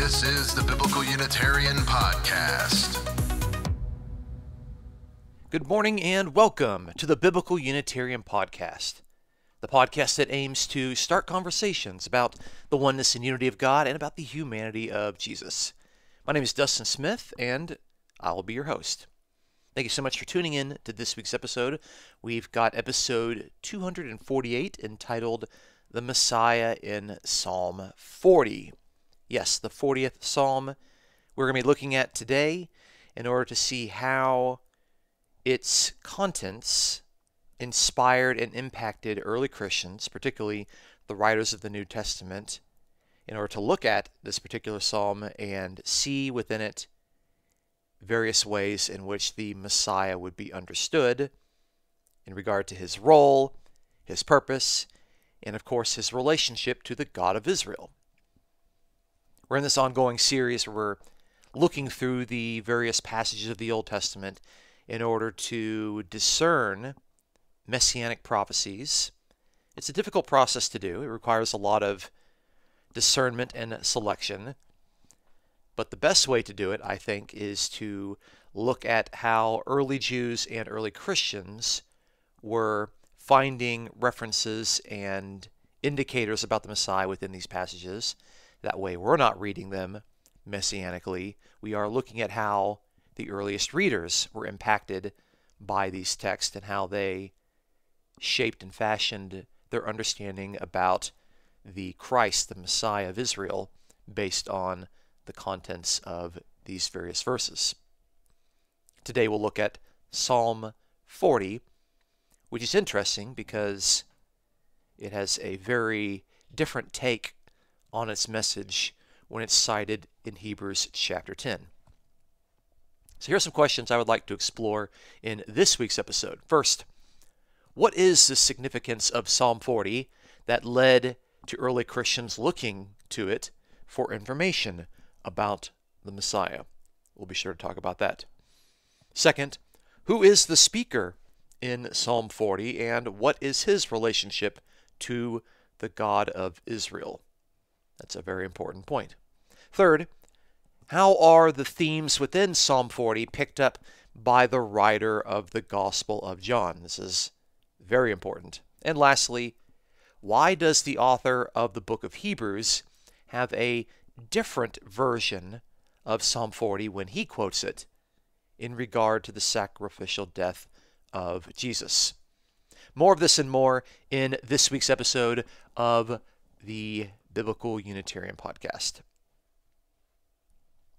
This is the Biblical Unitarian Podcast. Good morning and welcome to the Biblical Unitarian Podcast, the podcast that aims to start conversations about the oneness and unity of God and about the humanity of Jesus. My name is Dustin Smith, and I will be your host. Thank you so much for tuning in to this week's episode. We've got episode 248 entitled The Messiah in Psalm 40. Yes, the 40th Psalm we're going to be looking at today in order to see how its contents inspired and impacted early Christians, particularly the writers of the New Testament, in order to look at this particular psalm and see within it various ways in which the Messiah would be understood in regard to his role, his purpose, and of course his relationship to the God of Israel. We're in this ongoing series where we're looking through the various passages of the Old Testament in order to discern messianic prophecies. It's a difficult process to do. It requires a lot of discernment and selection. But the best way to do it, I think, is to look at how early Jews and early Christians were finding references and indicators about the Messiah within these passages. That way we're not reading them messianically. We are looking at how the earliest readers were impacted by these texts and how they shaped and fashioned their understanding about the Christ, the Messiah of Israel, based on the contents of these various verses. Today we'll look at Psalm 40, which is interesting because it has a very different take on its message when it's cited in Hebrews chapter 10. So here are some questions I would like to explore in this week's episode. First, what is the significance of Psalm 40 that led to early Christians looking to it for information about the Messiah? We'll be sure to talk about that. Second, who is the speaker in Psalm 40 and what is his relationship to the God of Israel? That's a very important point. Third, how are the themes within Psalm 40 picked up by the writer of the Gospel of John? This is very important. And lastly, why does the author of the book of Hebrews have a different version of Psalm 40 when he quotes it in regard to the sacrificial death of Jesus? More of this and more in this week's episode of the Biblical Unitarian Podcast.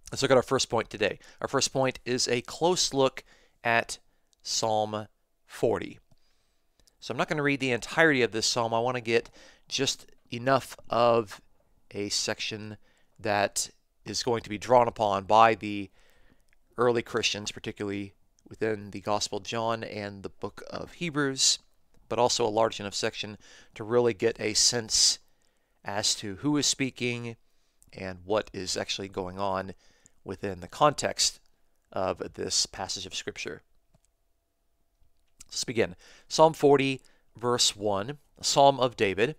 Let's look at our first point today. Our first point is a close look at Psalm 40. So I'm not going to read the entirety of this psalm. I want to get just enough of a section that is going to be drawn upon by the early Christians, particularly within the Gospel of John and the book of Hebrews, but also a large enough section to really get a sense as to who is speaking and what is actually going on within the context of this passage of Scripture. Let's begin. Psalm 40, verse 1, a psalm of David.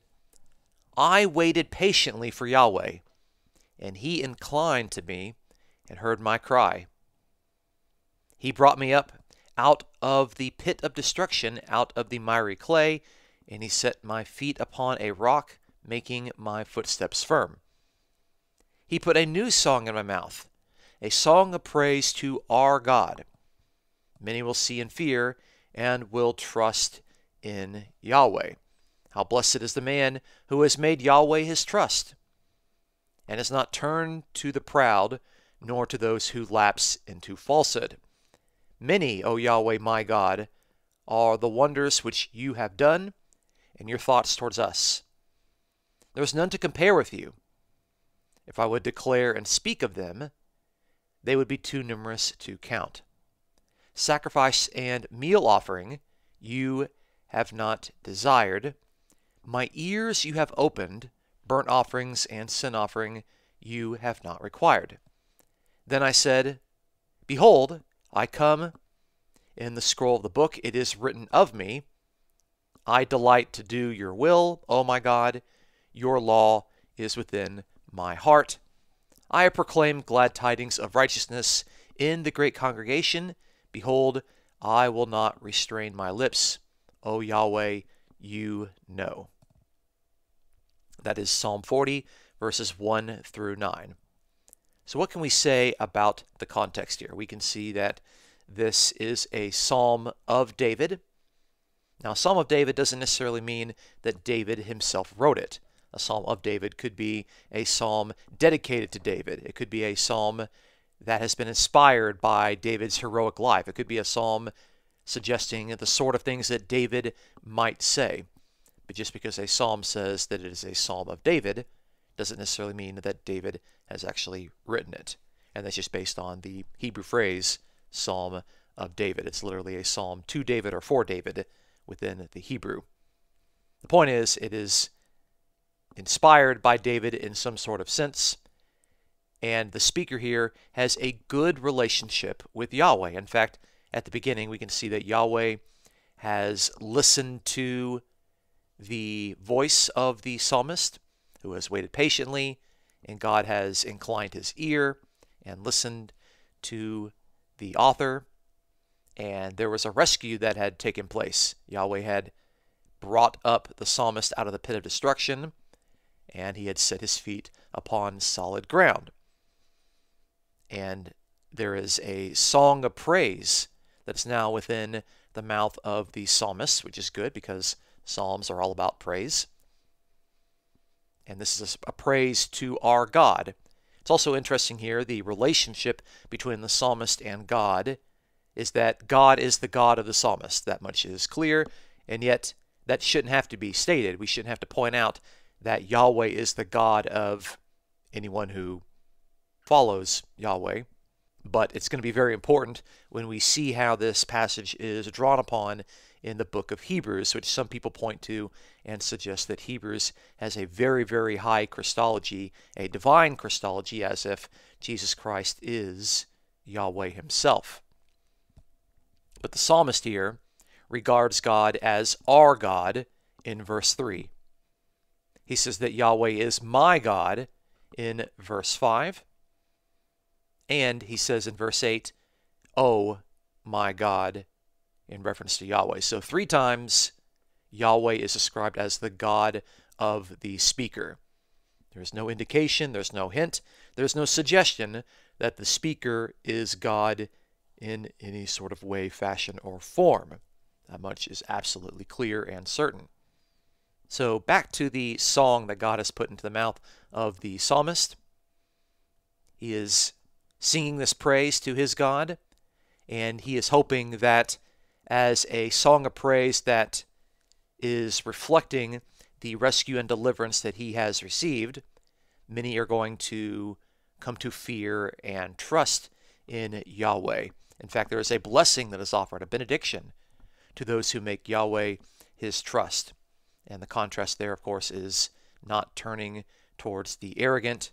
I waited patiently for Yahweh, and he inclined to me and heard my cry. He brought me up out of the pit of destruction, out of the miry clay, and he set my feet upon a rock, making my footsteps firm. He put a new song in my mouth, a song of praise to our God. Many will see and fear and will trust in Yahweh. How blessed is the man who has made Yahweh his trust, and has not turned to the proud, nor to those who lapse into falsehood. Many, O Yahweh my God, are the wonders which you have done, and your thoughts towards us. There is none to compare with you. If I would declare and speak of them, they would be too numerous to count. Sacrifice and meal offering you have not desired. My ears you have opened, burnt offerings and sin offering you have not required. Then I said, Behold, I come. In the scroll of the book it is written of me, I delight to do your will, O my God. Your law is within my heart. I have proclaimed glad tidings of righteousness in the great congregation. Behold, I will not restrain my lips. O Yahweh, you know. That is Psalm 40, verses 1 through 9. So what can we say about the context here? We can see that this is a psalm of David. Now, a psalm of David doesn't necessarily mean that David himself wrote it. A psalm of David could be a psalm dedicated to David. It could be a psalm that has been inspired by David's heroic life. It could be a psalm suggesting the sort of things that David might say. But just because a psalm says that it is a psalm of David doesn't necessarily mean that David has actually written it. And that's just based on the Hebrew phrase, Psalm of David. It's literally a psalm to David or for David within the Hebrew. The point is, it is inspired by David in some sort of sense, and the speaker here has a good relationship with Yahweh. In fact, at the beginning, we can see that Yahweh has listened to the voice of the psalmist, who has waited patiently, and God has inclined his ear and listened to the author, and there was a rescue that had taken place. Yahweh had brought up the psalmist out of the pit of destruction, and he had set his feet upon solid ground. And there is a song of praise that's now within the mouth of the psalmist, which is good because psalms are all about praise. And this is a praise to our God. It's also interesting here, the relationship between the psalmist and God is that God is the God of the psalmist. That much is clear, and yet that shouldn't have to be stated. We shouldn't have to point out that Yahweh is the God of anyone who follows Yahweh. But it's going to be very important when we see how this passage is drawn upon in the book of Hebrews, which some people point to and suggest that Hebrews has a very, very high Christology, a divine Christology, as if Jesus Christ is Yahweh himself. But the psalmist here regards God as our God in verse 3. He says that Yahweh is my God in verse 5. And he says in verse 8, "Oh, my God," in reference to Yahweh. So 3 times Yahweh is described as the God of the speaker. There's no indication, there's no hint, there's no suggestion that the speaker is God in any sort of way, fashion, or form. That much is absolutely clear and certain. So back to the song that God has put into the mouth of the psalmist. He is singing this praise to his God, and he is hoping that as a song of praise that is reflecting the rescue and deliverance that he has received, many are going to come to fear and trust in Yahweh. In fact, there is a blessing that is offered, a benediction, to those who make Yahweh his trust. And the contrast there, of course, is not turning towards the arrogant,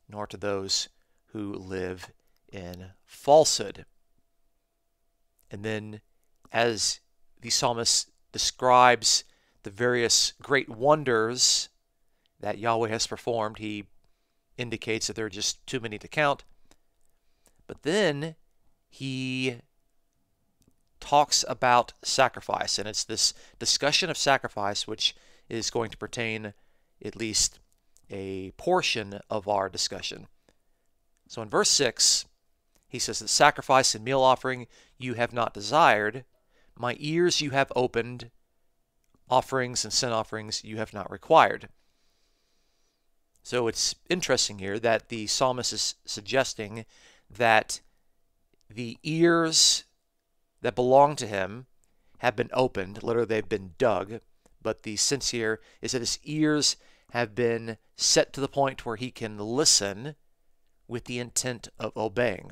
nor to those who live in falsehood. And then, as the psalmist describes the various great wonders that Yahweh has performed, he indicates that there are just too many to count. But then he talks about sacrifice, and it's this discussion of sacrifice which is going to pertain at least a portion of our discussion. So in verse 6, he says that sacrifice and meal offering you have not desired, my ears you have opened, offerings and sin offerings you have not required. So it's interesting here that the psalmist is suggesting that the ears that belong to him have been opened. Literally, they've been dug. But the sense here is that his ears have been set to the point where he can listen with the intent of obeying.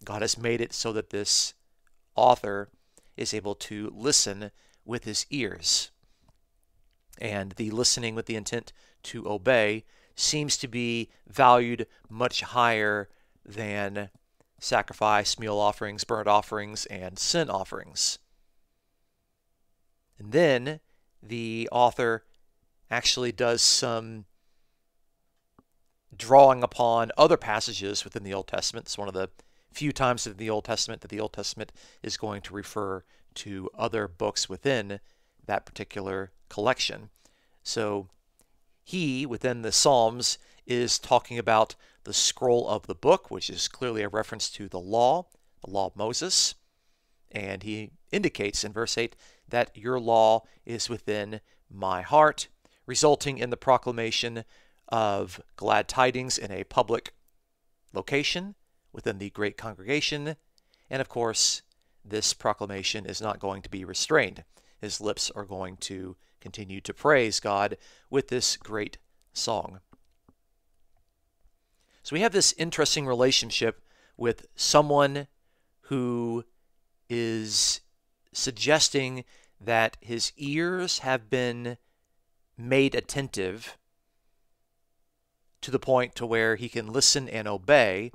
God has made it so that this author is able to listen with his ears. And the listening with the intent to obey seems to be valued much higher than sacrifice, meal offerings, burnt offerings, and sin offerings. And then the author actually does some drawing upon other passages within the Old Testament. It's one of the few times in the Old Testament that the Old Testament is going to refer to other books within that particular collection. So he, within the Psalms, is talking about the scroll of the book, which is clearly a reference to the law of Moses. And he indicates in verse 8 that your law is within my heart, resulting in the proclamation of glad tidings in a public location within the great congregation. And of course, this proclamation is not going to be restrained. His lips are going to continue to praise God with this great song. So we have this interesting relationship with someone who is suggesting that his ears have been made attentive to the point to where he can listen and obey.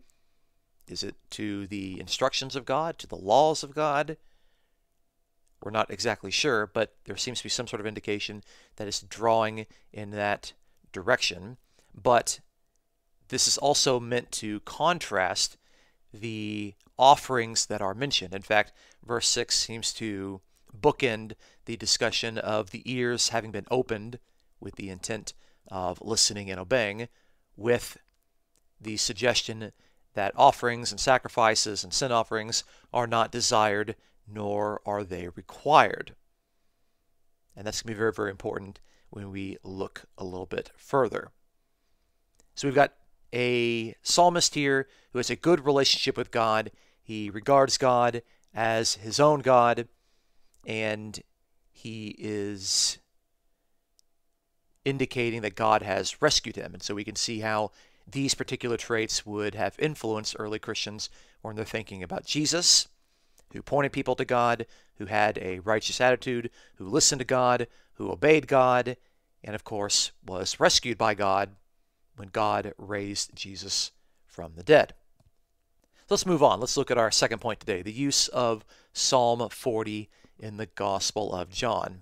Is it to the instructions of God, to the laws of God? We're not exactly sure, but there seems to be some sort of indication that it's drawing in that direction. But this is also meant to contrast the offerings that are mentioned. In fact, verse 6 seems to bookend the discussion of the ears having been opened with the intent of listening and obeying, with the suggestion that offerings and sacrifices and sin offerings are not desired, nor are they required. And that's going to be very, very important when we look a little bit further. So we've got a psalmist here who has a good relationship with God. He regards God as his own God, and he is indicating that God has rescued him. And so we can see how these particular traits would have influenced early Christians when they're thinking about Jesus, who pointed people to God, who had a righteous attitude, who listened to God, who obeyed God, and of course was rescued by God when God raised Jesus from the dead. So let's move on. Let's look at our second point today, the use of Psalm 40 in the Gospel of John.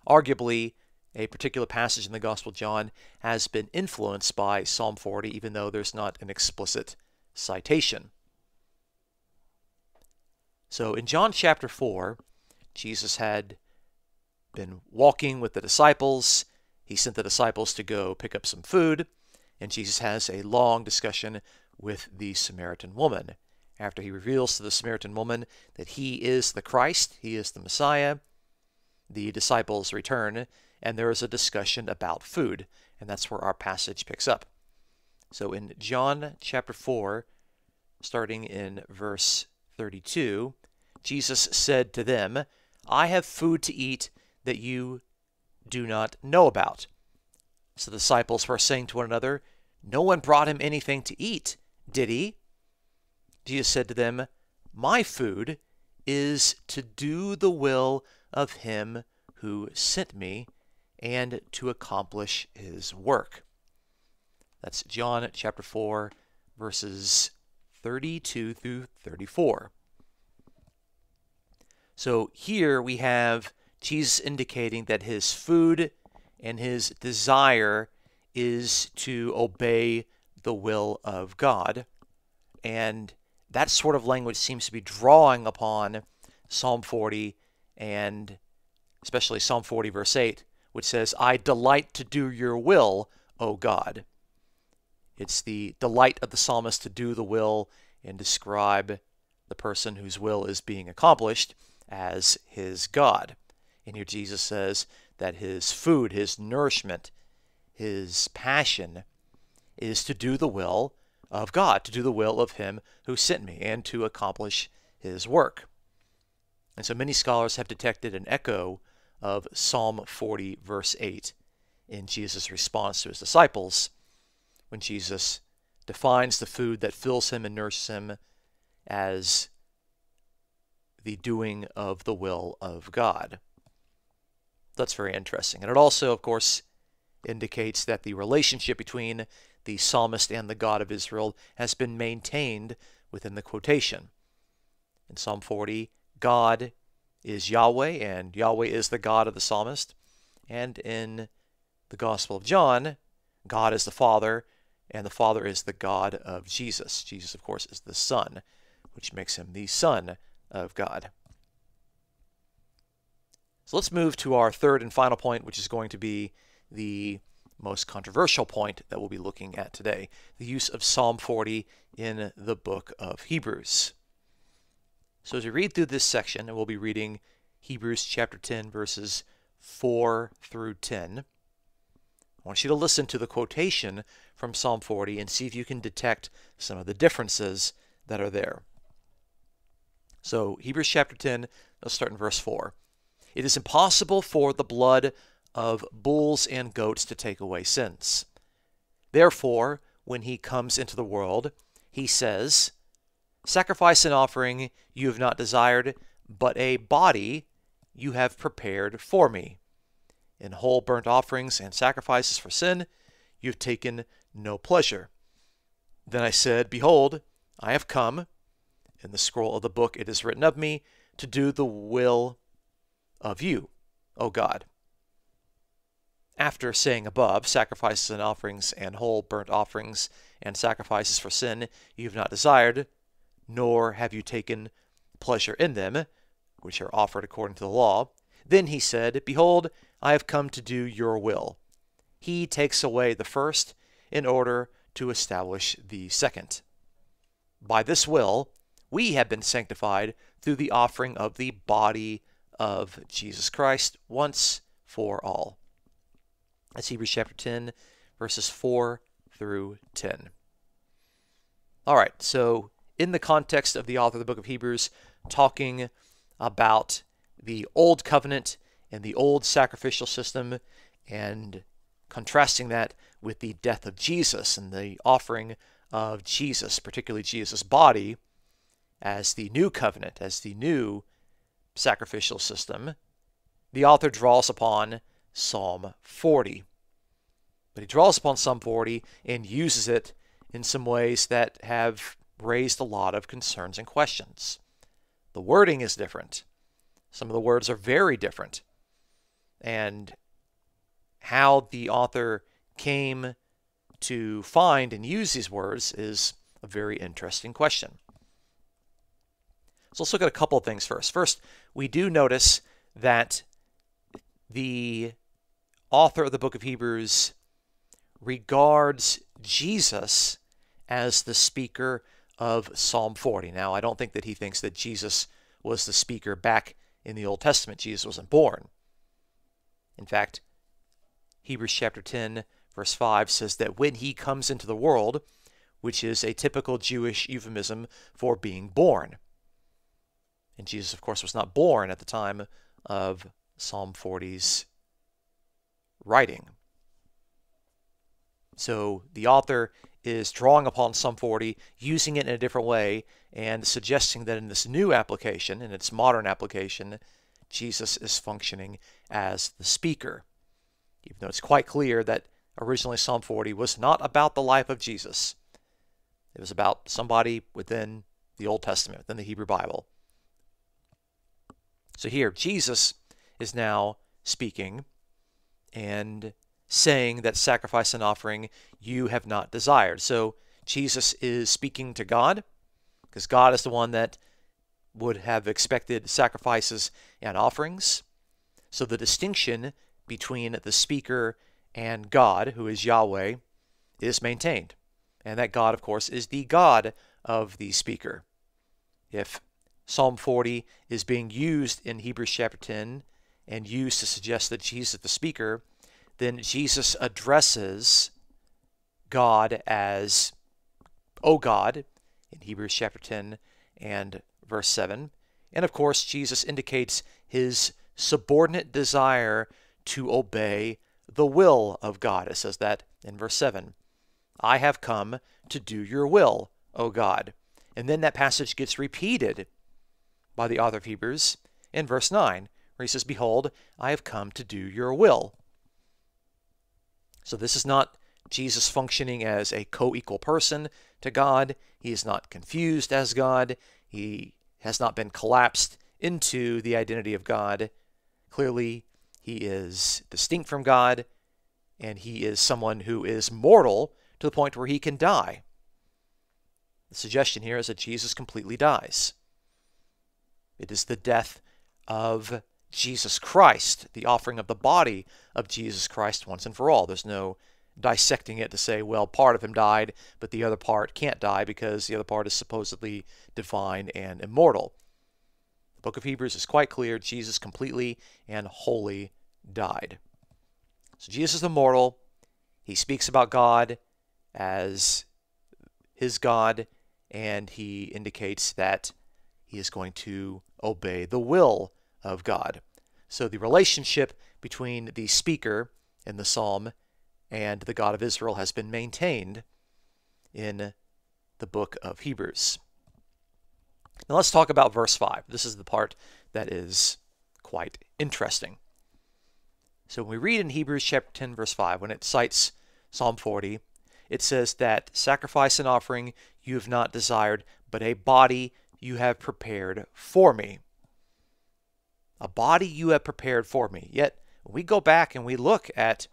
Arguably, a particular passage in the Gospel of John has been influenced by Psalm 40, even though there's not an explicit citation. So in John chapter 4, Jesus had been walking with the disciples. He sent the disciples to go pick up some food, and Jesus has a long discussion with the Samaritan woman. After he reveals to the Samaritan woman that he is the Christ, he is the Messiah, the disciples return, and there is a discussion about food, and that's where our passage picks up. So in John chapter 4, starting in verse 32, Jesus said to them, I have food to eat that you do not know about. So the disciples were saying to one another, no one brought him anything to eat, did he? Jesus said to them, my food is to do the will of him who sent me and to accomplish his work. That's John chapter 4, verses 32 through 34. So here we have Jesus indicating that his food and his desire is to obey the will of God. And that sort of language seems to be drawing upon Psalm 40, and especially Psalm 40 verse 8, which says, I delight to do your will, O God. It's the delight of the psalmist to do the will and describe the person whose will is being accomplished as his God. And here Jesus says that his food, his nourishment, his passion is to do the will of God, to do the will of him who sent me, and to accomplish his work. And so many scholars have detected an echo of Psalm 40, verse 8, in Jesus' response to his disciples, when Jesus defines the food that fills him and nourishes him as the doing of the will of God. That's very interesting. And it also, of course, indicates that the relationship between the psalmist and the God of Israel has been maintained within the quotation. In Psalm 40, God is Yahweh, and Yahweh is the God of the psalmist. And in the Gospel of John, God is the Father, and the Father is the God of Jesus. Jesus, of course, is the Son, which makes him the Son of God. So let's move to our third and final point, which is going to be the most controversial point that we'll be looking at today, the use of Psalm 40 in the book of Hebrews. So as we read through this section, and we'll be reading Hebrews chapter 10, verses 4 through 10, I want you to listen to the quotation from Psalm 40 and see if you can detect some of the differences that are there. So Hebrews chapter 10, let's start in verse 4. It is impossible for the blood of bulls and goats to take away sins. Therefore, when he comes into the world, he says, "Sacrifice and offering you have not desired, but a body you have prepared for me. In whole burnt offerings and sacrifices for sin you have taken no pleasure." Then I said, "Behold, I have come. In the scroll of the book it is written of me, to do the will of you, O God." After saying above, sacrifices and offerings and whole burnt offerings and sacrifices for sin you have not desired, nor have you taken pleasure in them, which are offered according to the law. Then he said, "Behold, I have come to do your will." He takes away the first in order to establish the second. By this will, we have been sanctified through the offering of the body of Jesus Christ once for all. That's Hebrews chapter 10, verses 4 through 10. All right, so in the context of the author of the book of Hebrews, talking about the old covenant and the old sacrificial system, and contrasting that with the death of Jesus and the offering of Jesus, particularly Jesus' body, as the new covenant, as the new sacrificial system, the author draws upon Psalm 40. But he draws upon Psalm 40 and uses it in some ways that have raised a lot of concerns and questions. The wording is different. Some of the words are very different. And how the author came to find and use these words is a very interesting question. So let's look at a couple of things first. First, we do notice that the author of the book of Hebrews regards Jesus as the speaker of Psalm 40. Now, I don't think that he thinks that Jesus was the speaker back in the Old Testament. Jesus wasn't born. In fact, Hebrews chapter 10, verse 5 says that when he comes into the world, which is a typical Jewish euphemism for being born. And Jesus, of course, was not born at the time of Psalm 40's writing. So the author is drawing upon Psalm 40, using it in a different way, and suggesting that in this new application, in its modern application, Jesus is functioning as the speaker. Even though it's quite clear that originally Psalm 40 was not about the life of Jesus. It was about somebody within the Old Testament, within the Hebrew Bible. So here, Jesus is now speaking and saying that sacrifice and offering you have not desired. So Jesus is speaking to God, because God is the one that would have expected sacrifices and offerings. So the distinction between the speaker and God, who is Yahweh, is maintained. And that God, of course, is the God of the speaker. If Psalm 40 is being used in Hebrews chapter 10 and used to suggest that Jesus is the speaker, then Jesus addresses God as, "O God," in Hebrews chapter 10 and verse 7. And of course, Jesus indicates his subordinate desire to obey the will of God. It says that in verse 7. "I have come to do your will, O God." And then that passage gets repeated by the author of Hebrews in verse 9, where he says, "Behold, I have come to do your will." So this is not Jesus functioning as a co-equal person to God. He is not confused as God. He has not been collapsed into the identity of God. Clearly, he is distinct from God, and he is someone who is mortal to the point where he can die. The suggestion here is that Jesus completely dies. It is the death of Jesus Christ, the offering of the body of Jesus Christ once and for all. There's no dissecting it to say, well, part of him died, but the other part can't die because the other part is supposedly divine and immortal. The book of Hebrews is quite clear. Jesus completely and wholly died. So Jesus is immortal. He speaks about God as his God, and he indicates that he is going to obey the will of God. So the relationship between the speaker in the psalm and the God of Israel has been maintained in the book of Hebrews. Now let's talk about verse 5. This is the part that is quite interesting. So when we read in Hebrews chapter 10, verse 5, when it cites Psalm 40, it says that sacrifice and offering you have not desired, but a body you have prepared for me. A body you have prepared for me. Yet, when we go back and we look at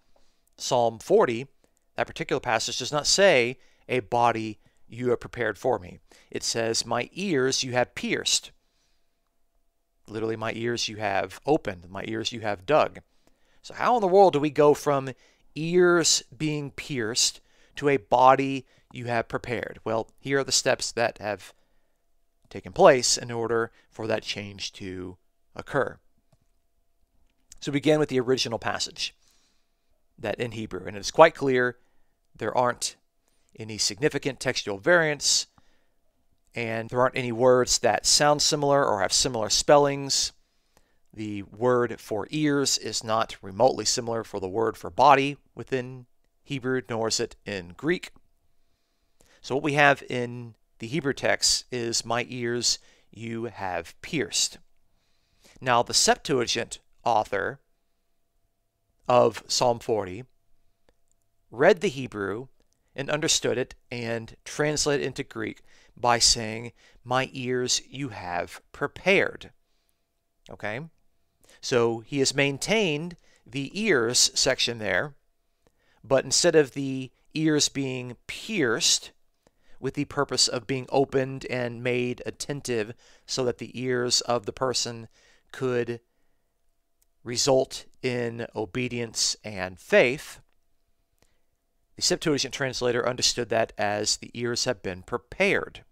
Psalm 40, that particular passage does not say, a body you have prepared for me. It says, my ears you have pierced. Literally, my ears you have opened. My ears you have dug. So how in the world do we go from ears being pierced to a body you have prepared? Well, here are the steps that have taken place in order for that change to occur. So we begin with the original passage that in Hebrew, and it's quite clear there aren't any significant textual variants, and there aren't any words that sound similar or have similar spellings. The word for ears is not remotely similar for the word for body within Hebrew, nor is it in Greek. So what we have in the Hebrew text is, my ears you have pierced. Now the Septuagint author of Psalm 40 read the Hebrew and understood it and translated it into Greek by saying, my ears you have prepared. Okay? So he has maintained the ears section there, but instead of the ears being pierced with the purpose of being opened and made attentive so that the ears of the person could result in obedience and faith, the Septuagint translator understood that as the ears have been prepared,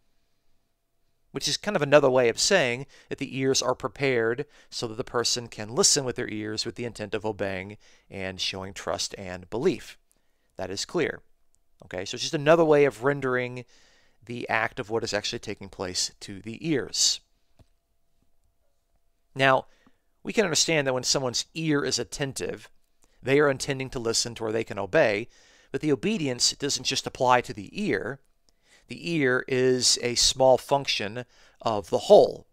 which is kind of another way of saying that the ears are prepared so that the person can listen with their ears with the intent of obeying and showing trust and belief. That is clear. Okay, so it's just another way of rendering the act of what is actually taking place to the ears. Now, we can understand that when someone's ear is attentive, they are intending to listen to where they can obey, but the obedience doesn't just apply to the ear. The ear is a small function of the whole.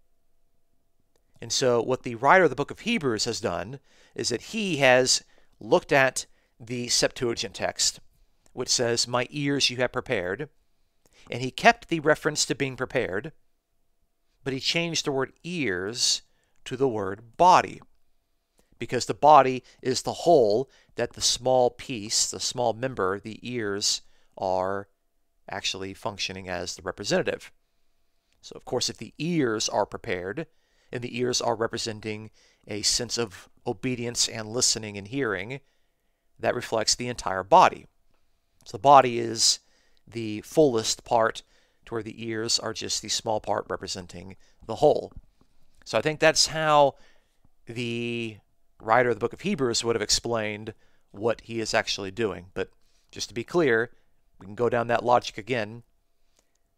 And so what the writer of the book of Hebrews has done is that he has looked at the Septuagint text, which says, my ears you have prepared, and he kept the reference to being prepared, but he changed the word ears to the word body, because the body is the whole that the small piece, the small member, the ears are actually functioning as the representative. So of course, if the ears are prepared, and the ears are representing a sense of obedience and listening and hearing, that reflects the entire body. So the body is the fullest part, to where the ears are just the small part representing the whole. So I think that's how the writer of the book of Hebrews would have explained what he is actually doing. But just to be clear, we can go down that logic again.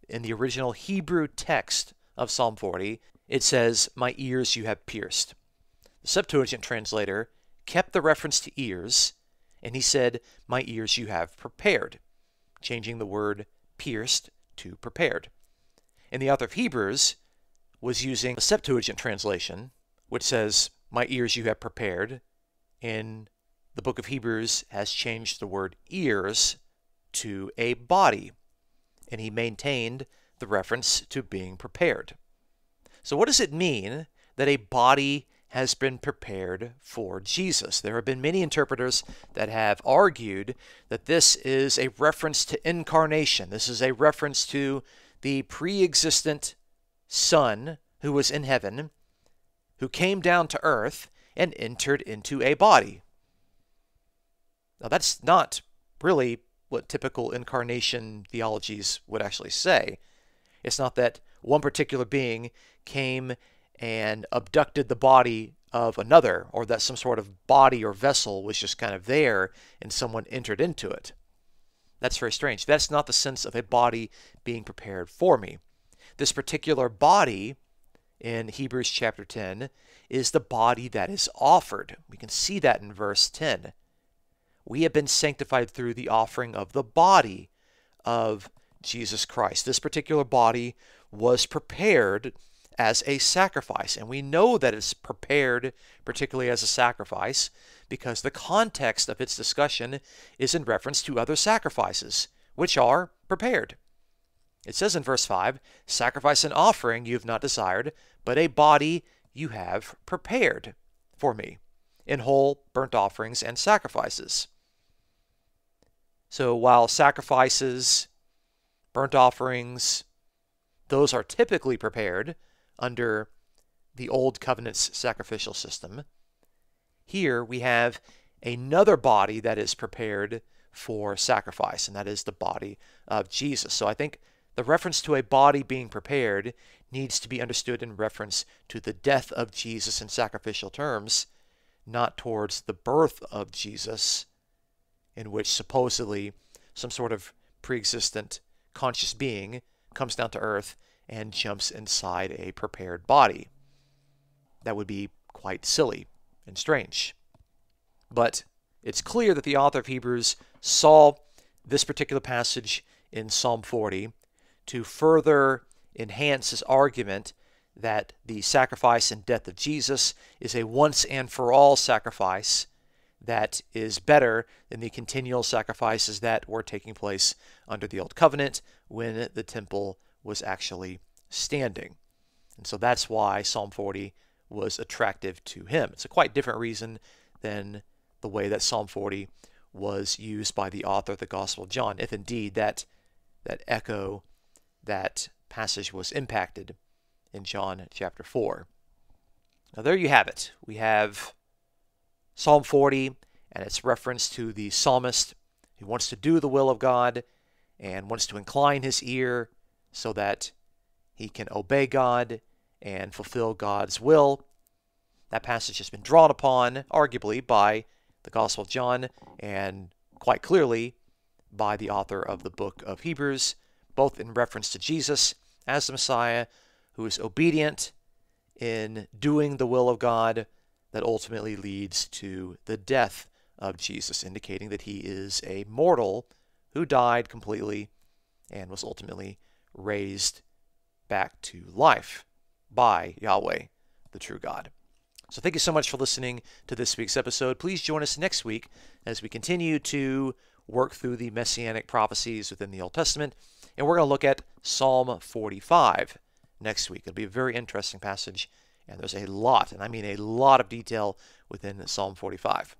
In the original Hebrew text of Psalm 40, it says, my ears you have pierced. The Septuagint translator kept the reference to ears, and he said, my ears you have prepared, changing the word pierced to prepared. And the author of Hebrews was using the Septuagint translation, which says, my ears you have prepared, and the book of Hebrews has changed the word ears to a body, and he maintained the reference to being prepared. So what does it mean that a body has been prepared for Jesus. There have been many interpreters that have argued that this is a reference to incarnation. This is a reference to the pre-existent Son who was in heaven, who came down to earth and entered into a body. Now, that's not really what typical incarnation theologies would actually say. It's not that one particular being came and abducted the body of another, or that some sort of body or vessel was just kind of there and someone entered into it. That's very strange. That's not the sense of a body being prepared for me. This particular body in Hebrews chapter 10 is the body that is offered. We can see that in verse 10. We have been sanctified through the offering of the body of Jesus Christ. This particular body was prepared as a sacrifice, and we know that it's prepared particularly as a sacrifice because the context of its discussion is in reference to other sacrifices, which are prepared. It says in verse 5, "Sacrifice and offering you have not desired, but a body you have prepared for me, in whole burnt offerings and sacrifices." So while sacrifices, burnt offerings, those are typically prepared under the Old Covenant's sacrificial system, here we have another body that is prepared for sacrifice, and that is the body of Jesus. So I think the reference to a body being prepared needs to be understood in reference to the death of Jesus in sacrificial terms, not towards the birth of Jesus, in which supposedly some sort of pre-existent conscious being comes down to earth and jumps inside a prepared body. That would be quite silly and strange. But it's clear that the author of Hebrews saw this particular passage in Psalm 40 to further enhance his argument that the sacrifice and death of Jesus is a once and for all sacrifice that is better than the continual sacrifices that were taking place under the Old Covenant when the temple was actually standing. And so that's why Psalm 40 was attractive to him. It's a quite different reason than the way that Psalm 40 was used by the author of the Gospel of John, if indeed that passage was impacted in John chapter 4. Now there you have it. We have Psalm 40 and its reference to the psalmist who wants to do the will of God and wants to incline his ear so that he can obey God and fulfill God's will. That passage has been drawn upon, arguably, by the Gospel of John and quite clearly by the author of the book of Hebrews, both in reference to Jesus as the Messiah who is obedient in doing the will of God that ultimately leads to the death of Jesus, indicating that he is a mortal who died completely and was ultimately raised back to life by Yahweh, the true God. So thank you so much for listening to this week's episode. Please join us next week as we continue to work through the messianic prophecies within the Old Testament, and we're going to look at Psalm 45 next week. It'll be a very interesting passage, and there's a lot, and I mean a lot of detail within Psalm 45.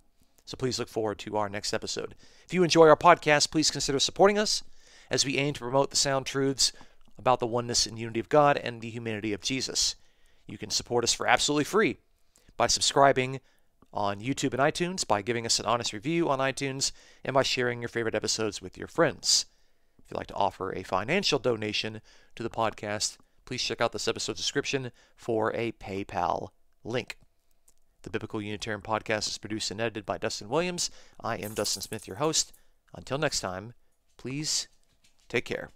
So please look forward to our next episode. If you enjoy our podcast, please consider supporting us as we aim to promote the sound truths about the oneness and unity of God and the humanity of Jesus. You can support us for absolutely free by subscribing on YouTube and iTunes, by giving us an honest review on iTunes, and by sharing your favorite episodes with your friends. If you'd like to offer a financial donation to the podcast, please check out this episode's description for a PayPal link. The Biblical Unitarian Podcast is produced and edited by Dustin Williams. I am Dustin Smith, your host. Until next time, please take care.